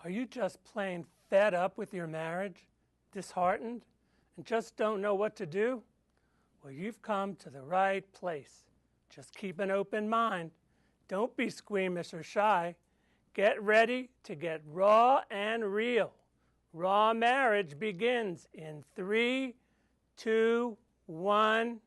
Are you just plain fed up with your marriage, disheartened, and just don't know what to do? Well, you've come to the right place. Just keep an open mind. Don't be squeamish or shy. Get ready to get raw and real. Raw marriage begins in 3, 2, 1.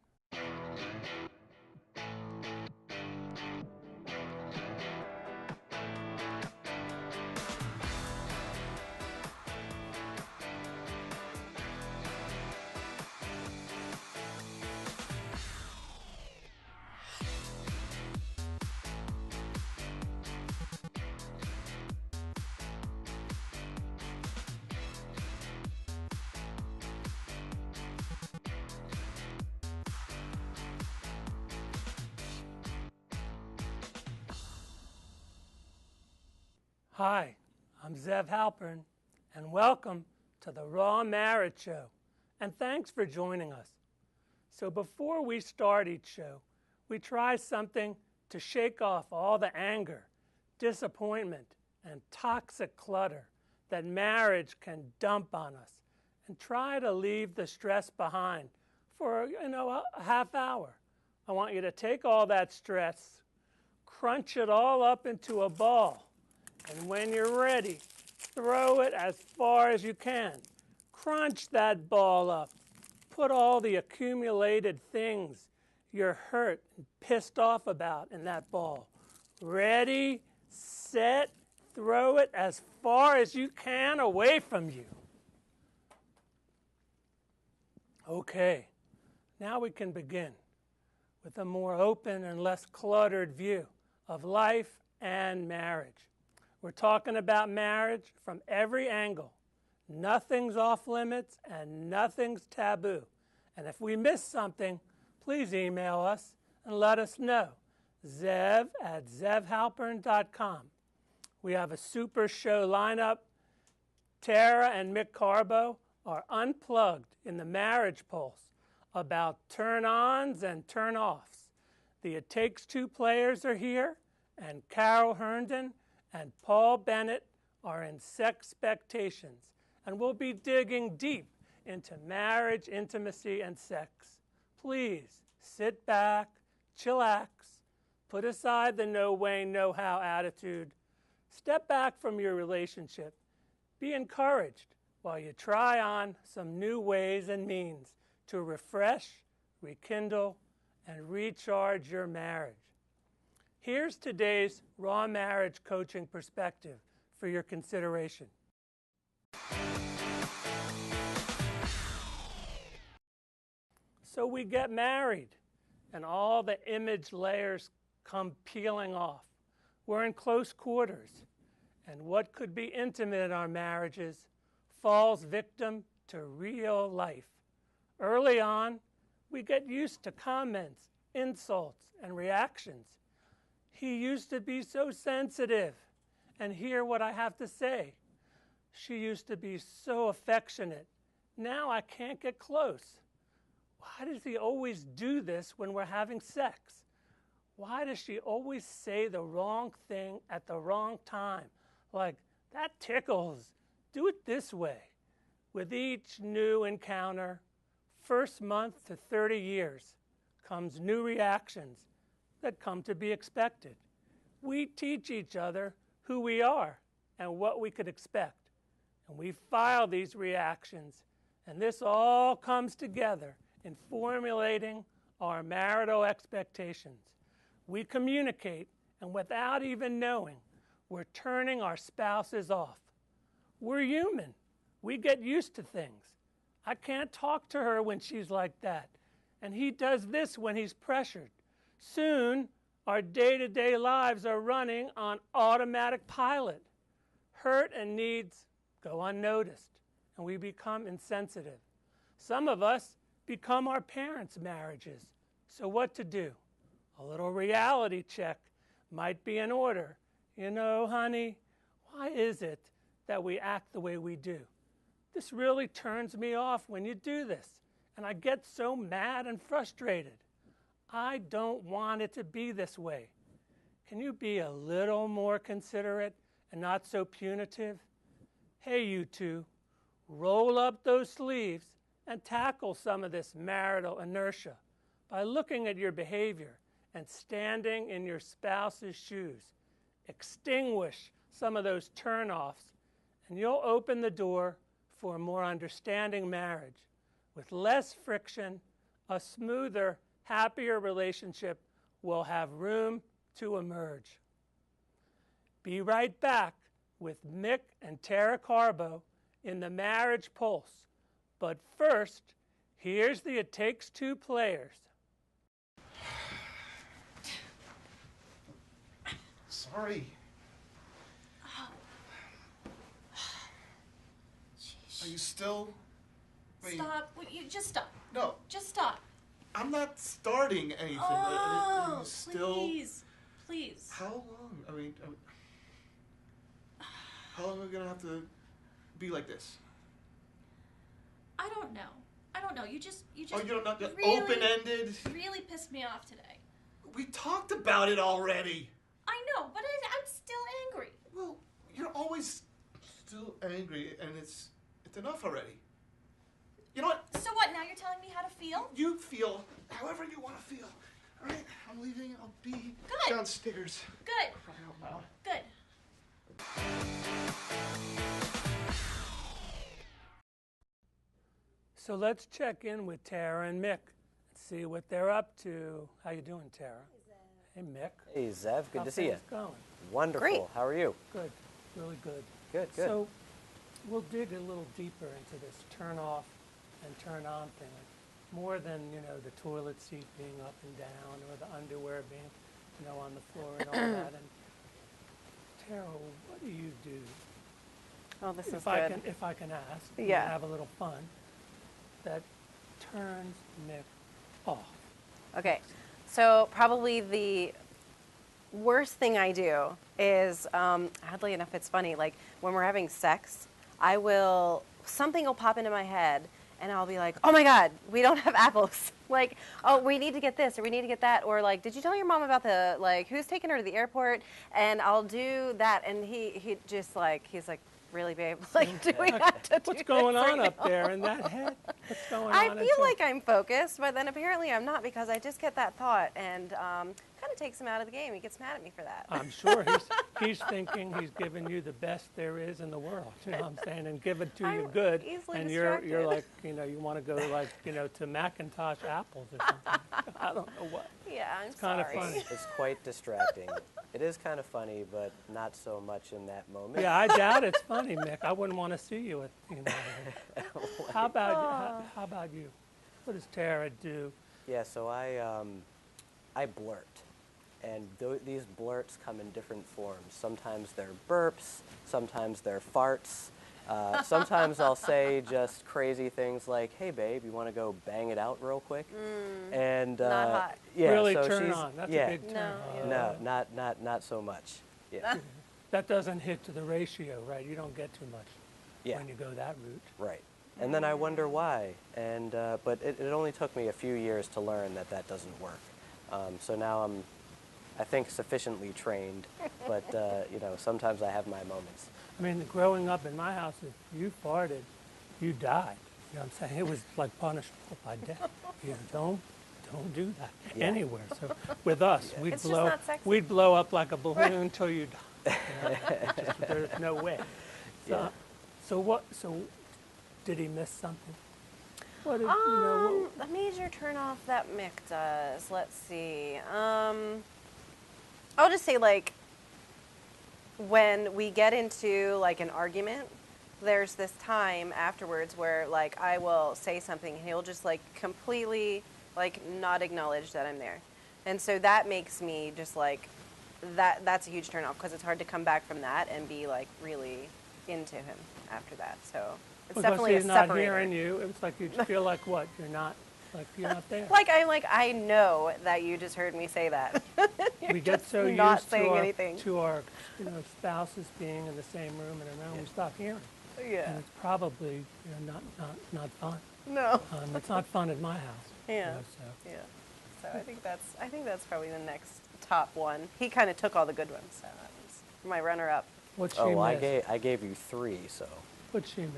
Hi, I'm Zev Halpern, and welcome to the Raw Marriage Show, and thanks for joining us. So before we start each show, we try something to shake off all the anger, disappointment, and toxic clutter that marriage can dump on us, and try to leave the stress behind for, a half hour. I want you to take all that stress, crunch it all up into a ball, and when you're ready, throw it as far as you can. Crunch that ball up. Put all the accumulated things you're hurt and pissed off about in that ball. Ready, set, throw it as far as you can away from you. Okay, now we can begin with a more open and less cluttered view of life and marriage. We're talking about marriage from every angle. Nothing's off limits and nothing's taboo. And if we miss something, please email us and let us know. zev@zevhalpern.com. We have a super show lineup. Tara and Mick are unplugged in the marriage pulse about turn-ons and turn-offs. The It Takes Two players are here, and Carol Herndon and Paul Bennett are in Sexpectations, and we'll be digging deep into marriage, intimacy, and sex. Please sit back, chillax, put aside the no way, no how attitude. Step back from your relationship. Be encouraged while you try on some new ways and means to refresh, rekindle, and recharge your marriage. Here's today's Raw Marriage Coaching perspective for your consideration. So we get married, and all the image layers come peeling off. We're in close quarters, and what could be intimate in our marriages falls victim to real life. Early on, we get used to comments, insults, and reactions. He used to be so sensitive and hear what I have to say. She used to be so affectionate. Now I can't get close. Why does he always do this when we're having sex? Why does she always say the wrong thing at the wrong time? Like, that tickles. Do it this way. With each new encounter, first month to 30 years, comes new reactions that come to be expected. We teach each other who we are and what we could expect. And we file these reactions, and this all comes together in formulating our marital expectations. We communicate, and without even knowing, we're turning our spouses off. We're human. We get used to things. I can't talk to her when she's like that, and he does this when he's pressured. Soon, our day-to-day lives are running on automatic pilot. Hurt and needs go unnoticed, and we become insensitive. Some of us become our parents' marriages. So what to do? A little reality check might be in order. Honey, why is it that we act the way we do? This really turns me off when you do this, and I get so mad and frustrated. I don't want it to be this way. Can you be a little more considerate and not so punitive? Hey, you two, roll up those sleeves and tackle some of this marital inertia by looking at your behavior and standing in your spouse's shoes. Extinguish some of those turnoffs, and you'll open the door for a more understanding marriage. With less friction, a smoother, happier relationship will have room to emerge. Be right back with Mick and Tara Carbo in the Marriage Pulse. But first, here's the It Takes Two players. Sorry. Are you still... Wait. Stop. You just stop. No. Just stop. I'm not starting anything. Oh, Are you still... please. Please. How long? I mean, how long are we going to have to be like this? I don't know. I don't know. You just Oh, you don't know? really, Open-ended? really pissed me off today. We talked about it already. I know, but I'm still angry. Well, you're always still angry, and it's enough already. You know what? So what, now you're telling me how to feel? You feel however you want to feel. All right? I'm leaving. I'll be Good. downstairs. Good. Cry out loud. Good. So let's check in with Tara and Mick and see what they're up to. How you doing, Tara? Hey, Mick. Hey, Zev. Good How to see you. things going? Wonderful. Great. How are you? Good. Really good. Good, good. So we'll dig a little deeper into this turn off and turn on thing. More than, the toilet seat being up and down or the underwear being, on the floor and all that. And Tara, what do you do? Oh, this is If I good. can ask, Yeah. and have a little fun, that turns Mick off. Okay, so probably the worst thing I do is, oddly enough, it's funny, like when we're having sex, something will pop into my head and I'll be like, oh my God, we don't have apples. Like, oh, we need to get this or we need to get that. Or like, did you tell your mom about who's taking her to the airport? And I'll do that. And he just like, he's like, really, babe? Like, do we have to do What's going this on right up now? there in that head? What's going I on? feel like I'm focused, but then apparently I'm not because I just get that thought and kind of takes him out of the game. He gets mad at me for that. I'm sure he's thinking he's giving you the best there is in the world. You know what I'm saying? And give it to you I'm good. easily And you're distracted. like, you want to go like, to Macintosh apples or something. I don't know what. Yeah, I'm kinda sorry. funny. It's quite distracting. It is kind of funny, but not so much in that moment. Yeah, I doubt it's funny, Mick. I wouldn't want to see you at, How about you? What does Tara do? Yeah, so I blurt. And these blurts come in different forms. Sometimes they're burps, sometimes they're farts. Sometimes I'll say just crazy things like, hey, babe, you want to go bang it out real quick? And Not hot. Yeah, Really so turn she's, on. That's yeah, a big turn on. No, not so much. Yeah, That doesn't hit to the ratio, right? You don't get too much yeah, when you go that route. right. And then I wonder why. And but it only took me a few years to learn that doesn't work. So now I'm, I think, sufficiently trained, but sometimes I have my moments. I mean, growing up in my house, if you farted, you died. You know what I'm saying? It was like punishable by death. You don't do that Yeah. anywhere. So with us, we'd It's just blow not sexy. we'd blow up like a balloon until you die. Just, there's no way. So, Yeah. so did he miss something? What did, A major turnoff that Mick does. Let's see. I'll just say like when we get into like an argument, there's this time afterwards where like I will say something and he'll just like completely like not acknowledge that I'm there. And so that makes me just like that's a huge turnoff because it's hard to come back from that and be like really into him after that. So it's because definitely he's a not separator. hearing you. It's like you feel like what? You're not there. Like I know that you just heard me say that. We get so not used saying anything. to our spouses being in the same room and around, we stop hearing. Yeah. And it's probably not fun. No. It's not fun at my house. Yeah. So. Yeah. So I think that's probably the next top one. He kind of took all the good ones. So that was my runner-up. What's she Oh, miss? I gave you 3, so. What'd she miss?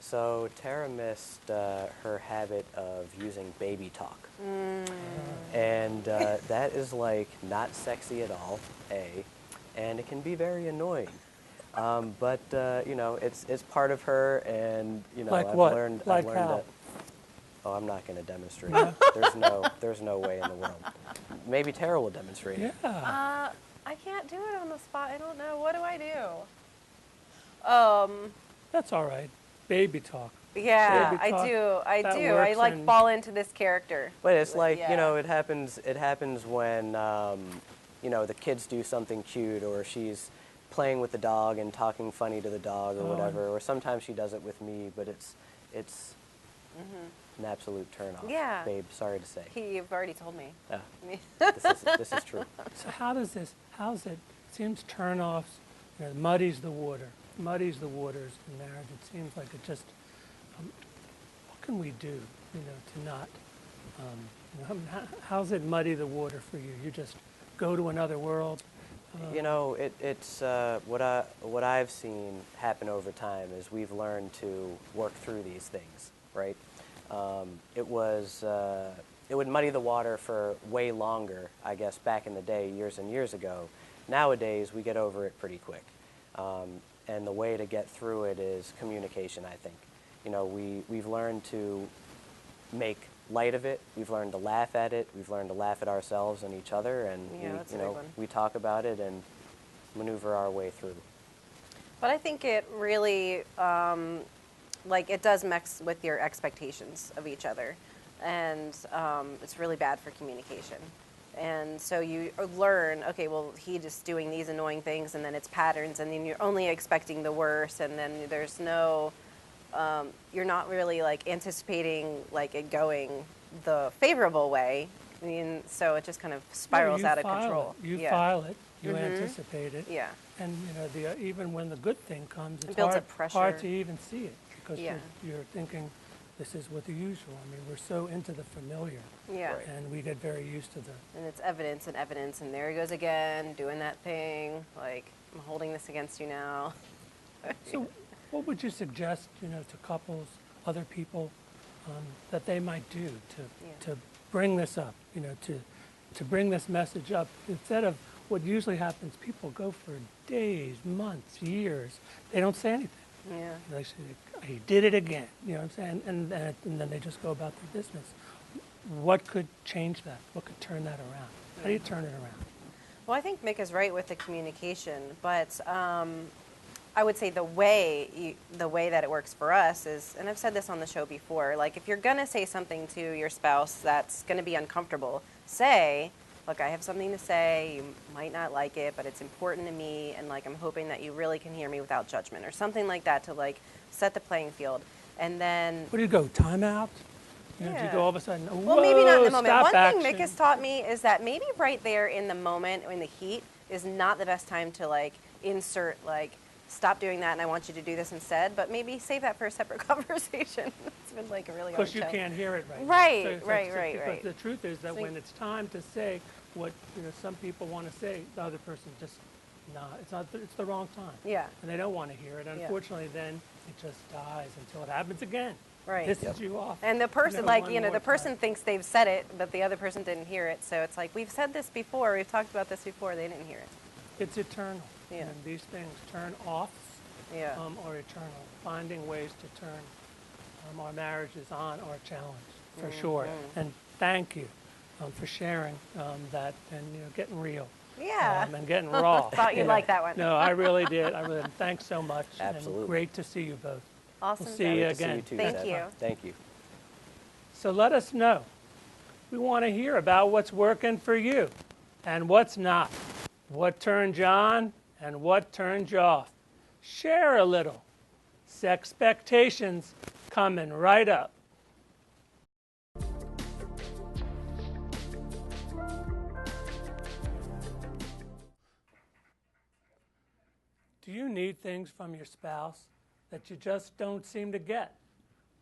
So Tara missed her habit of using baby talk. And that is like not sexy at all, A, and it can be very annoying. But you know, it's part of her, and you know, Like I've what? learned Like I've learned how? that. Oh, I'm not going to demonstrate. There's no way in the world. Maybe Tara will demonstrate it. Yeah. I can't do it on the spot. I don't know. What do I do? That's all right. Baby talk. Yeah, Baby I talk, do. I that do. I works like and- fall into this character. But it's like, Yeah. you know, it happens when, you know, the kids do something cute, or she's playing with the dog and talking funny to the dog or whatever, or sometimes she does it with me, but it's an absolute turn-off. Yeah. Babe, sorry to say. You've already told me. Yeah, this is true. So how's it seems turn-offs, you know, muddies the waters in marriage. It seems like it just, what can we do, you know, to not, you know, I mean, how's it muddy the water for you? You just go to another world? You know, it's what I've seen happen over time is we've learned to work through these things, right? It would muddy the water for way longer, I guess, back in the day, years and years ago. Nowadays, we get over it pretty quick. And the way to get through it is communication, I think. You know, we've learned to make light of it. We've learned to laugh at it. We've learned to laugh at ourselves and each other. And, that's a big one. we talk about it and maneuver our way through. But I think it really, like, it does mix with your expectations of each other. And it's really bad for communication. And so you learn, okay, well, he just doing these annoying things, and then it's patterns, and then you're only expecting the worst, and then there's no, you're not really, like, anticipating, like, it going the favorable way. I mean, so it just kind of spirals out of control. You file it. You anticipate it. Yeah. And, you know, even when the good thing comes, it's builds hard, up pressure. hard to even see it because Yeah. you're thinking, this is what the usual. I mean, we're so into the familiar. Yeah. Right. And we get very used to the, And it's evidence and evidence, and there he goes again, doing that thing, like, I'm holding this against you now. so what would you suggest, you know, to couples, other people, that they might do to bring this up, you know, to bring this message up instead of what usually happens, people go for days, months, years, they don't say anything. Yeah. They say, he did it again, you know what I'm saying? And then they just go about their business. What could change that? What could turn that around? How do you turn it around? Well, I think Mick is right with the communication, but I would say the way that it works for us is, and I've said this on the show before, like if you're going to say something to your spouse that's going to be uncomfortable, say, look, I have something to say, you might not like it, but it's important to me, and like I'm hoping that you really can hear me without judgment, or something like that to like set the playing field. And then Where do you go, time out? You know, do you go all of a sudden, well, maybe not in the whoa, moment. stop One action. thing Mick has taught me is that maybe right there in the moment, in the heat, is not the best time to like insert like, stop doing that and I want you to do this instead, but maybe save that for a separate conversation. It's been like a really hard Because you show. can't hear it right now. Right, So right. Because the truth is that So when it's time to say what, you know, some people want to say, the other person just, it's the wrong time. Yeah. And they don't want to hear it. Yeah. Unfortunately, then it just dies until it happens again. Right. Pisses you off. And the person, know, like, one you know, more the person time. thinks they've said it, but the other person didn't hear it. So it's like, we've said this before, we've talked about this before, they didn't hear it. It's eternal. Yeah. And these things, turn offs Yeah. are eternal. Finding ways to turn our marriages on are a challenge, for sure. And thank you for sharing that and, you know, getting real. Yeah. And getting raw. Thought you'd Yeah. like that one. No, I really did. Thanks so much. Absolutely. And great to see you both. Awesome. We'll see Zev. you Good to see again. you too, Thank Zev. you. Thank you. So let us know. We want to hear about what's working for you and what's not. What turned you on and what turned you off. Share a little. Sexpectations coming right up. Do you need things from your spouse that you just don't seem to get?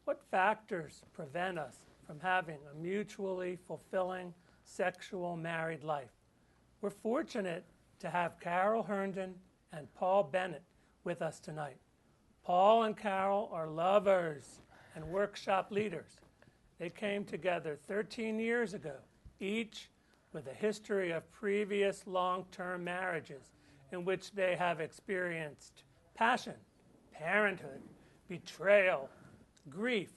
What factors prevent us from having a mutually fulfilling sexual married life? We're fortunate to have Carol Herndon and Paul Bennett with us tonight. Paul and Carol are lovers and workshop leaders. They came together 13 years ago, each with a history of previous long-term marriages in which they have experienced passion, parenthood, betrayal, grief,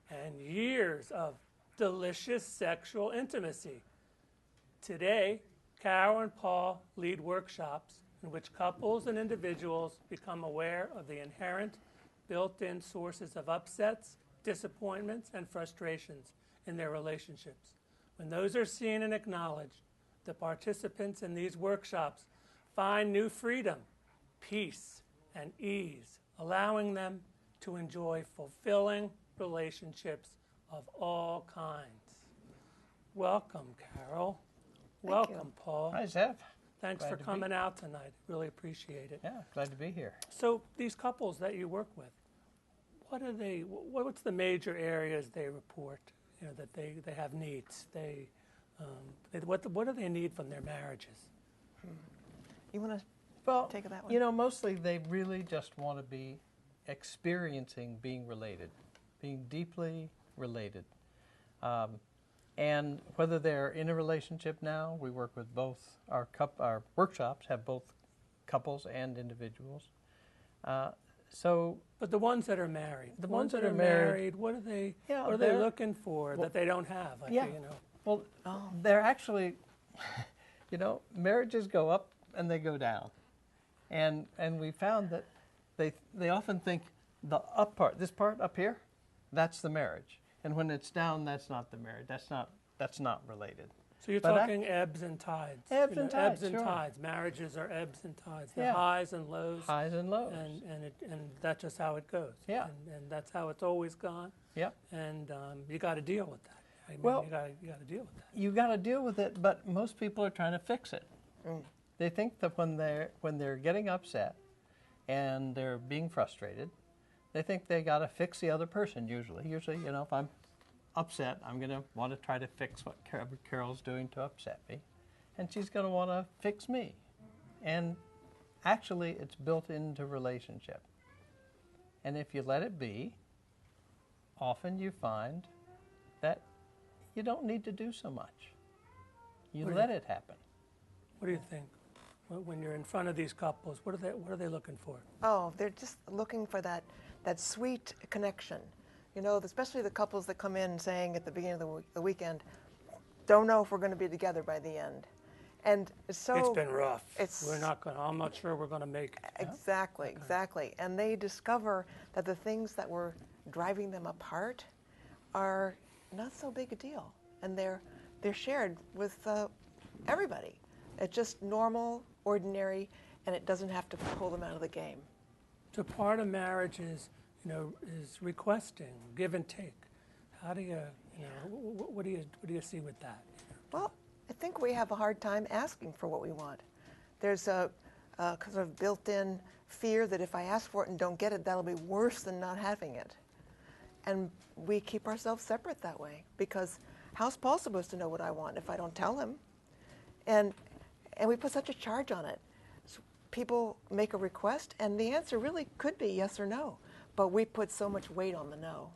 and years of delicious sexual intimacy. Today, Carol and Paul lead workshops in which couples and individuals become aware of the inherent built-in sources of upsets, disappointments, and frustrations in their relationships. When those are seen and acknowledged, the participants in these workshops find new freedom, peace, and ease, allowing them to enjoy fulfilling relationships of all kinds. Welcome, Carol. Welcome, Paul. Hi, Zev. Thanks Glad for to be- coming out tonight. Really appreciate it. Yeah, glad to be here. So these couples that you work with, what's the major areas they report? You know, that they have needs. What do they need from their marriages? You want to Well, take that one? you know, mostly they really just want to be experiencing being related, being deeply related. And whether they're in a relationship now, we work with both. Our workshops have both couples and individuals. But the ones that are married, The ones that are married, what are they? Yeah, what are they they're- looking for that they don't have? Like, yeah. you know, Well, they're actually, you know, marriages go up and they go down. And we found that they often think the up part, this part up here, that's the marriage. And when it's down, that's not the marriage. That's not related. so you're But talking ebbs and tides. Ebbs you and know, ebbs tides, and sure. tides. Marriages are ebbs and tides. They're Yeah. highs and lows. Highs and lows. And that's just how it goes. Yeah. And that's how it's always gone. Yeah. And you got to deal with that. I mean, Well- you got to deal with that. You got to deal with it, but most people are trying to fix it. They think that when they're getting upset and they're being frustrated, they think they got to fix the other person. Usually, you know, if I'm upset, I'm going to want to try to fix what Carol's doing to upset me, and she's going to want to fix me. And actually, it's built into relationship. And if you let it be, often you find that you don't need to do so much. You let it happen. What do you think? When you're in front of these couples, what are they looking for? Oh, they're just looking for that sweet connection. You know, especially the couples that come in saying at the beginning of the weekend, don't know if we're going to be together by the end. And so It's been rough. it's- I'm not sure we're going to make it. Exactly. And they discover that the things that were driving them apart are not so big a deal, and they're shared with everybody. It's just normal, ordinary, and it doesn't have to pull them out of the game. So part of marriage is requesting, give and take. How do you what do you see with that? Well, I think we have a hard time asking for what we want. There's a sort of built-in fear that if I ask for it and don't get it, that'll be worse than not having it. And we keep ourselves separate that way, because how's Paul supposed to know what I want if I don't tell him? And we put such a charge on it. So people make a request, and the answer really could be yes or no, but we put so much weight on the no.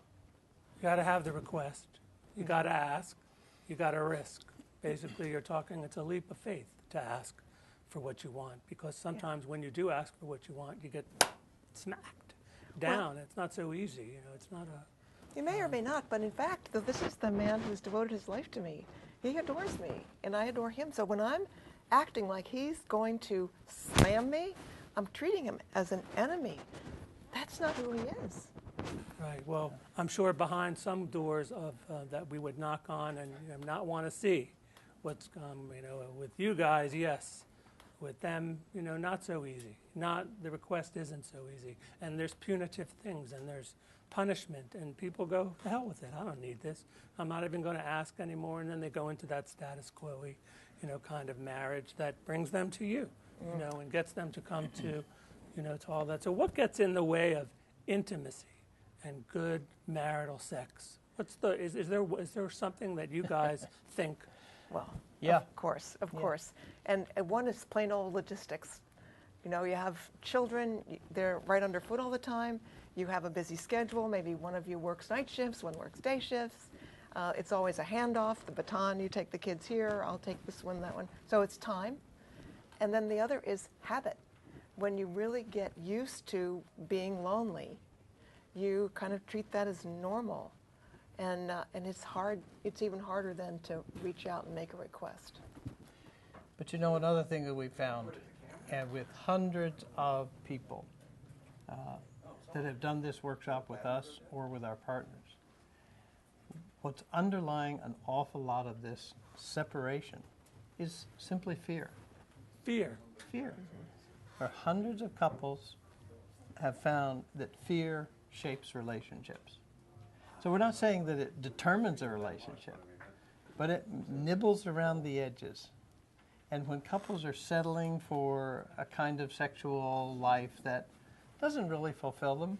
You got to have the request. You got to ask. You got to risk. Basically, it's a leap of faith to ask for what you want, because sometimes when you do ask for what you want, you get smacked down. It's not so easy. You know, it's not a. You may or may not, but in fact, this is the man who's devoted his life to me. He adores me, and I adore him. So when I'm acting like he's going to slam me, I'm treating him as an enemy. That's not who he is. Right. Well, I'm sure behind some doors of that we would knock on and not want to see what's with you guys, yes. With them, not so easy. The request isn't so easy. And there's punitive things, and there's punishment, and people go, to hell with it. I don't need this. I'm not even going to ask anymore. And then they go into that status quo-y, kind of marriage that brings them to you, and gets them to come to, to all that. So what gets in the way of intimacy and good marital sex? Is there something that you guys think? Well, Yeah. of course. And one is plain old logistics. You know, you have children, they're right underfoot all the time. You have a busy schedule. Maybe one of you works night shifts, one works day shifts. It's always a handoff, the baton, you take the kids here, I'll take this one, that one. So it's time. And then the other is habit. When you really get used to being lonely, you kind of treat that as normal. And it's hard, it's even harder then to reach out and make a request. But you know, another thing that we found, and with hundreds of people that have done this workshop with us or with our partners, what's underlying an awful lot of this separation is simply fear. Fear. Fear. Where hundreds of couples have found that fear shapes relationships. So we're not saying that it determines a relationship, but it nibbles around the edges. And when couples are settling for a kind of sexual life that doesn't really fulfill them,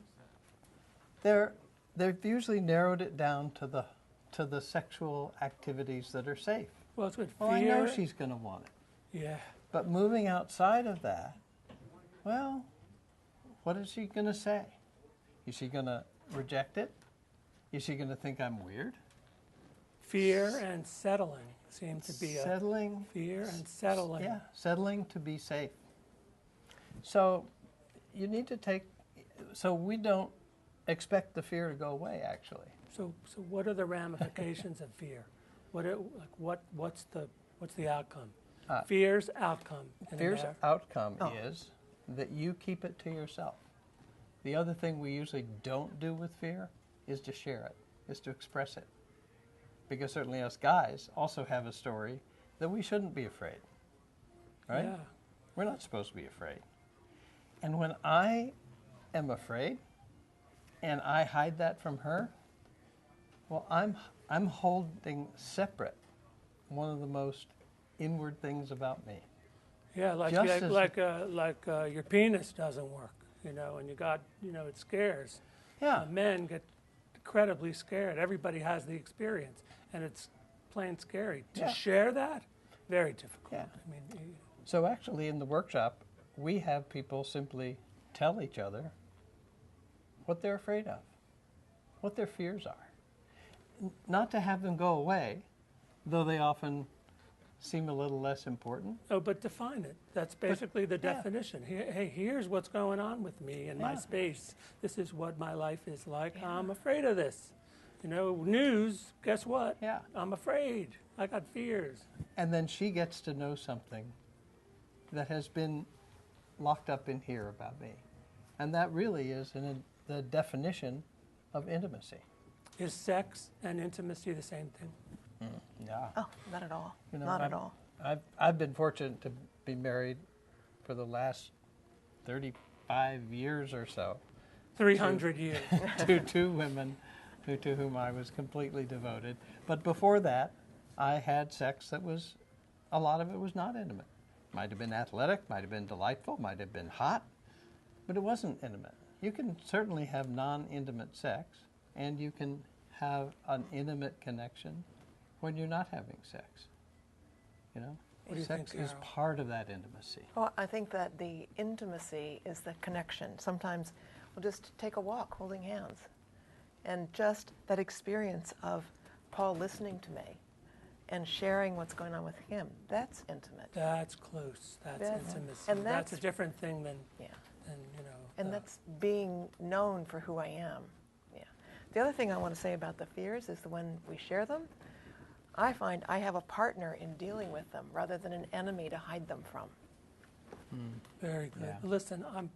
they've usually narrowed it down to the sexual activities that are safe. Well, it's with fear. Well, I know she's going to want it. Yeah. But moving outside of that, well, what is she going to say? Is she going to reject it? Is she going to think I'm weird? Fear and settling seem to be settling. Fear and settling. Yeah, settling to be safe. So you need to so we don't expect the fear to go away, actually. So what are the ramifications of fear? What's the outcome? Fear's outcome. Fear's outcome is that you keep it to yourself. The other thing we usually don't do with fear is to share it, is to express it. Because certainly us guys also have a story that we shouldn't be afraid, right? Yeah. We're not supposed to be afraid. And when I am afraid and I hide that from her, well, I'm holding separate one of the most inward things about me. Yeah, like your penis doesn't work, you know, and it scares. Yeah. Men get incredibly scared. Everybody has the experience, and it's plain scary. To share that, very difficult. Yeah. I mean, So actually in the workshop, we have people simply tell each other what they're afraid of, what their fears are. Not to have them go away, though they often seem a little less important. Oh, but define it. That's basically the definition. Hey, here's what's going on with me in my space. This is what my life is like. Yeah. I'm afraid of this. You know, news, guess what? Yeah. I'm afraid. I got fears. And then she gets to know something that has been locked up in here about me. And that really is the definition of intimacy. Is sex and intimacy the same thing? Yeah. Oh, not at all. You know, Not at all. I've been fortunate to be married for the last 35 years or so 300 years. to two women to whom I was completely devoted. But before that, I had sex that was, a lot of it was not intimate. Might have been athletic, might have been delightful, might have been hot, but it wasn't intimate. You can certainly have non-intimate sex, and you can have an intimate connection when you're not having sex. You know, What do you sex think, is Carol? part of that intimacy. Well, I think that the intimacy is the connection. Sometimes we'll just take a walk holding hands. And just that experience of Paul listening to me and sharing what's going on with him, that's intimate. That's close. That's intimacy. and that's a that's- different thing than, Yeah. you know. And that's being known for who I am. Yeah. The other thing I want to say about the fears is that when we share them, I find I have a partner in dealing with them rather than an enemy to hide them from. Very good. Yeah. Listen, I'm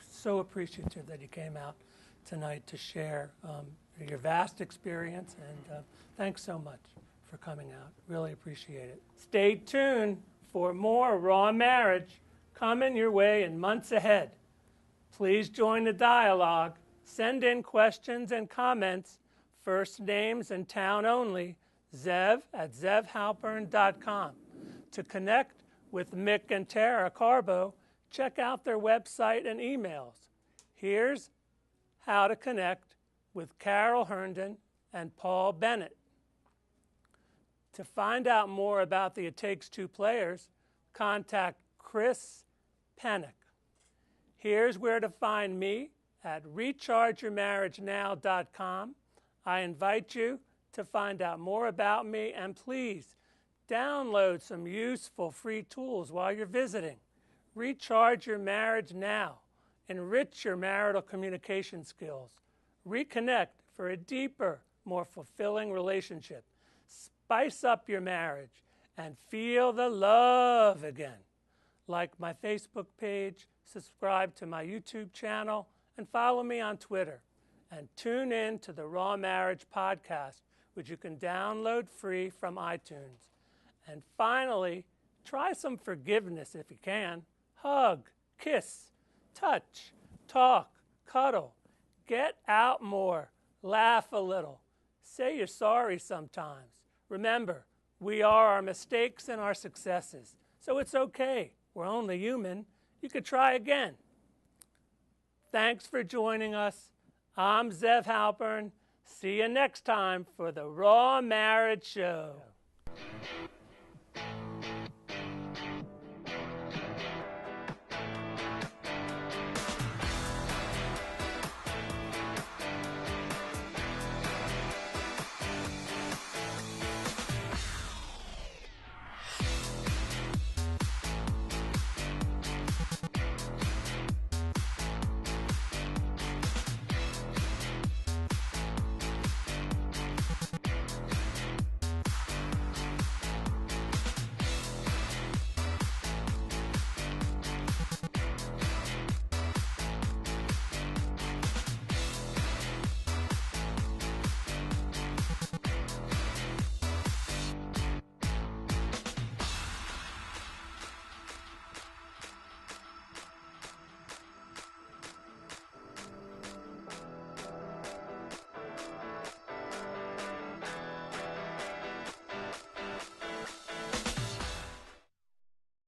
so appreciative that you came out tonight to share your vast experience, and thanks so much for coming out. Really appreciate it. Stay tuned for more Raw Marriage coming your way in months ahead. Please join the dialogue. Send in questions and comments, first names and town only, zev@zevhalpern.com. To connect with Mick and Tara Carbo, check out their website and emails. Here's how to connect with Carol Herndon and Paul Bennett. To find out more about the It Takes Two Players, contact Chris Panic Here's where to find me at rechargeyourmarriagenow.com. I invite you to find out more about me, and please download some useful free tools while you're visiting. Recharge your marriage now. Enrich your marital communication skills. Reconnect for a deeper, more fulfilling relationship. Spice up your marriage and feel the love again. Like my Facebook page, subscribe to my YouTube channel, and follow me on Twitter. And tune in to the Raw Marriage podcast, which you can download free from iTunes. And finally, try some forgiveness if you can. Hug, kiss, touch, talk, cuddle. Get out more. Laugh a little. Say you're sorry sometimes. Remember, we are our mistakes and our successes. So it's okay. We're only human. You could try again. Thanks for joining us. I'm Zev Halpern. See you next time for the Raw Marriage Show.